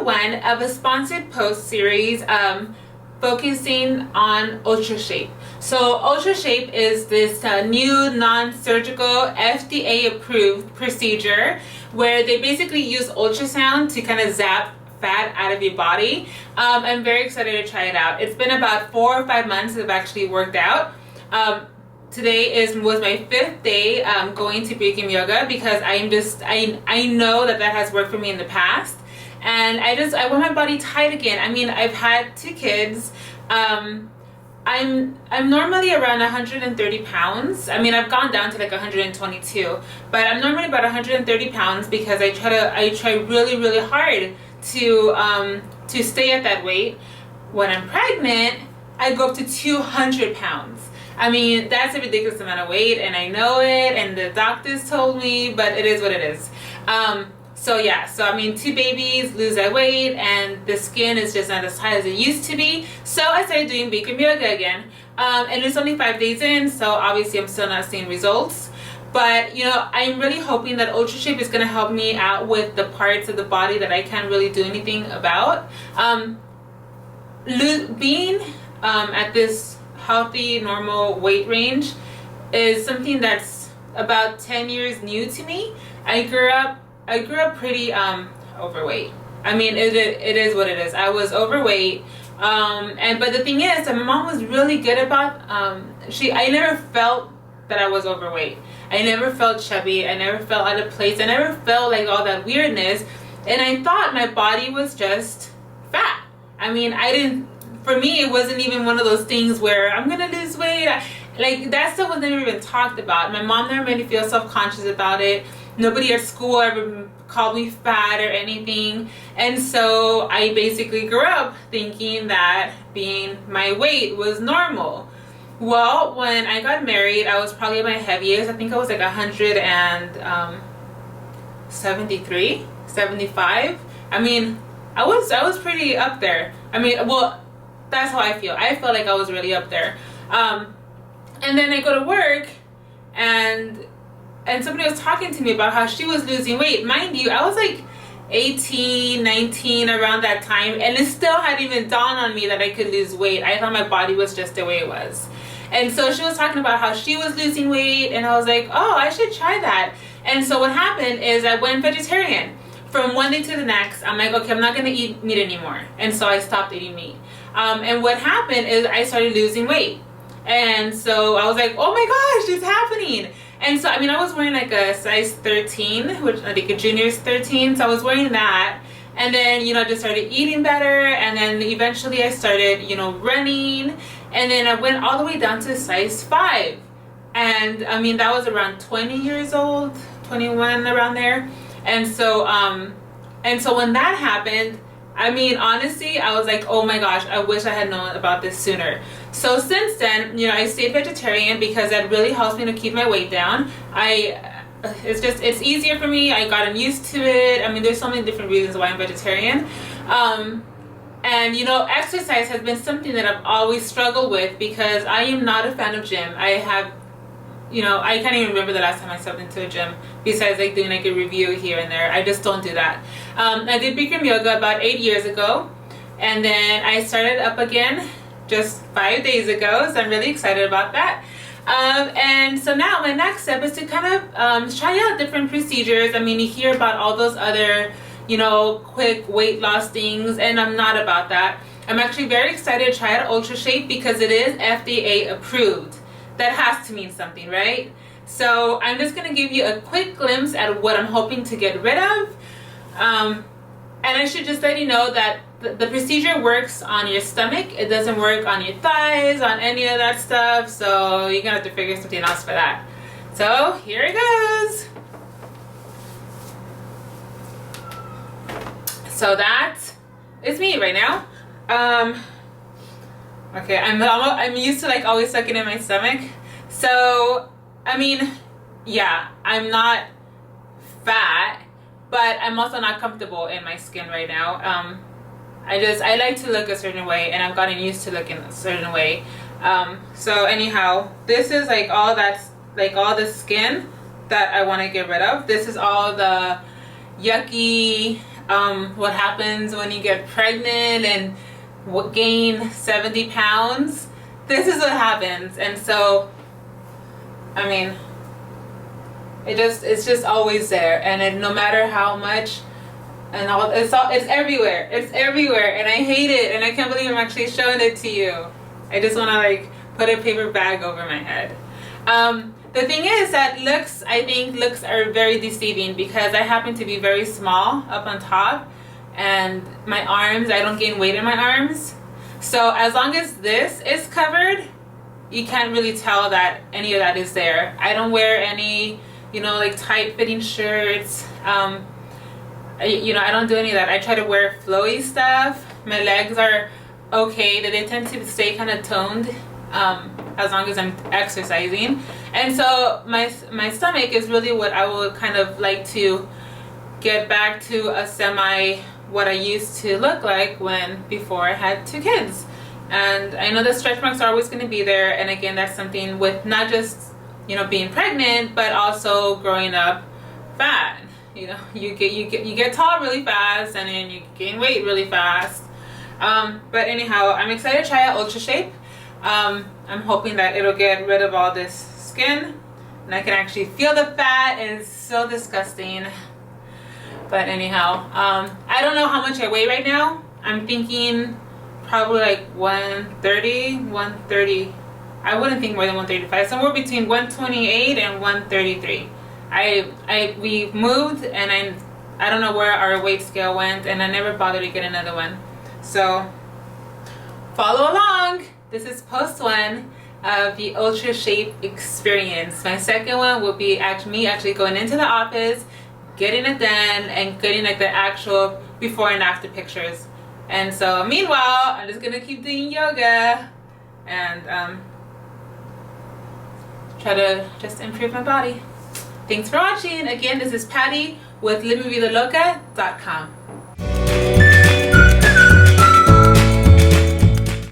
one of a sponsored post series focusing on UltraShape. So UltraShape is this new non-surgical FDA approved procedure where they basically use ultrasound to kind of zap fat out of your body. I'm very excited to try it out. It's been about 4 or 5 months that I've actually worked out. Today was my 5th day going to Bikram yoga because I know that has worked for me in the past, and I want my body tight again. I mean, I've had 2 kids. I'm normally around 130 pounds. I mean, I've gone down to like 122, but I'm normally about 130 pounds because I try really hard to stay at that weight. When I'm pregnant, I go up to 200 pounds. I mean, that's a ridiculous amount of weight, and I know it, and the doctors told me, but it is what it is. So yeah, so I mean, 2 babies, lose that weight, and the skin is just not as tight as it used to be. So I started doing Bikram yoga again, and it's only 5 days in, so obviously I'm still not seeing results. But you know, I'm really hoping that UltraShape is going to help me out with the parts of the body that I can't really do anything about. Being at this healthy, normal weight range is something that's about 10 years new to me. I grew up pretty overweight. I mean, it is what it is. I was overweight, but the thing is that my mom was really good about I never felt that I was overweight. I never felt chubby. I never felt out of place. I never felt like all that weirdness, and I thought my body was just fat. I mean, for me, it wasn't even one of those things where I'm gonna lose weight. Like, that stuff was never even talked about. My mom never made me feel self-conscious about it. Nobody at school ever called me fat or anything. And so I basically grew up thinking that being my weight was normal. Well, when I got married, I was probably at my heaviest. I think I was like 173, 75. I mean, I was pretty up there. I mean, well, that's how I feel. I felt like I was really up there. And then I go to work, and somebody was talking to me about how she was losing weight. Mind you, I was like 18, 19 around that time, and it still hadn't even dawned on me that I could lose weight. I thought my body was just the way it was. And so she was talking about how she was losing weight, and I was like, oh, I should try that. And so what happened is I went vegetarian. From one day to the next, I'm like, okay, I'm not going to eat meat anymore. And so I stopped eating meat. And what happened is I started losing weight. And so I was like, oh my gosh, it's happening. And so, I mean, I was wearing like a size 13, which I think a junior's 13. So I was wearing that. And then, you know, I just started eating better. And then eventually I started, you know, running. And then I went all the way down to size 5. And I mean, that was around 20 years old, 21, around there. And so when that happened, I mean, honestly, I was like, oh my gosh, I wish I had known about this sooner. So since then, you know, I stayed vegetarian because that really helps me to keep my weight down. It's easier for me. I gotten used to it. I mean, there's so many different reasons why I'm vegetarian. And you know, exercise has been something that I've always struggled with because I am not a fan of gym. You know, I can't even remember the last time I stepped into a gym besides like doing like a review here and there. I just don't do that. I did Bikram yoga about 8 years ago, and then I started up again just 5 days ago, so I'm really excited about that. And so now my next step is to kind of try out different procedures. I mean, you hear about all those other, you know, quick weight loss things, and I'm not about that. I'm actually very excited to try out UltraShape because it is FDA approved. That has to mean something, right? So I'm just going to give you a quick glimpse at what I'm hoping to get rid of. And I should just let you know that the procedure works on your stomach. It doesn't work on your thighs, on any of that stuff. So you're going to have to figure something else for that. So here it goes. So that is me right now. Okay, I'm used to like always sucking in my stomach. So, I mean, yeah, I'm not fat, but I'm also not comfortable in my skin right now. I like to look a certain way, and I've gotten used to looking a certain way. So anyhow, this is like all the skin that I want to get rid of. This is all the yucky what happens when you get pregnant and gain 70 pounds. This is what happens. And so, I mean, it's just always there, and no matter how much, and it's everywhere. It's everywhere, and I hate it, and I can't believe I'm actually showing it to you. I just want to like put a paper bag over my head. The thing is that I think looks are very deceiving, because I happen to be very small up on top, and my arms, I don't gain weight in my arms. So as long as this is covered, you can't really tell that any of that is there. I don't wear any, like tight fitting shirts. I don't do any of that. I try to wear flowy stuff. My legs are okay, that they tend to stay kind of toned as long as I'm exercising. And so my stomach is really what I would kind of like to get back to a semi what I used to look like before I had 2 kids. And I know the stretch marks are always going to be there, and again, that's something with not just being pregnant, but also growing up fat. You get tall really fast, and then you gain weight really fast. But anyhow, I'm excited to try out UltraShape. I'm hoping that it'll get rid of all this skin, and I can actually feel the fat, and it's so disgusting. But anyhow, I don't know how much I weigh right now. I'm thinking probably like 130. I wouldn't think more than 135. Somewhere between 128 and 133. We moved, and I don't know where our weight scale went, and I never bothered to get another one. So follow along. This is post 1 of the UltraShape experience. My second one will be me actually going into the office, getting it done, and getting like the actual before and after pictures. And so meanwhile, I'm just gonna keep doing yoga and try to just improve my body. Thanks for watching. Again, this is Pattie with LiveMiVidaLoca.com.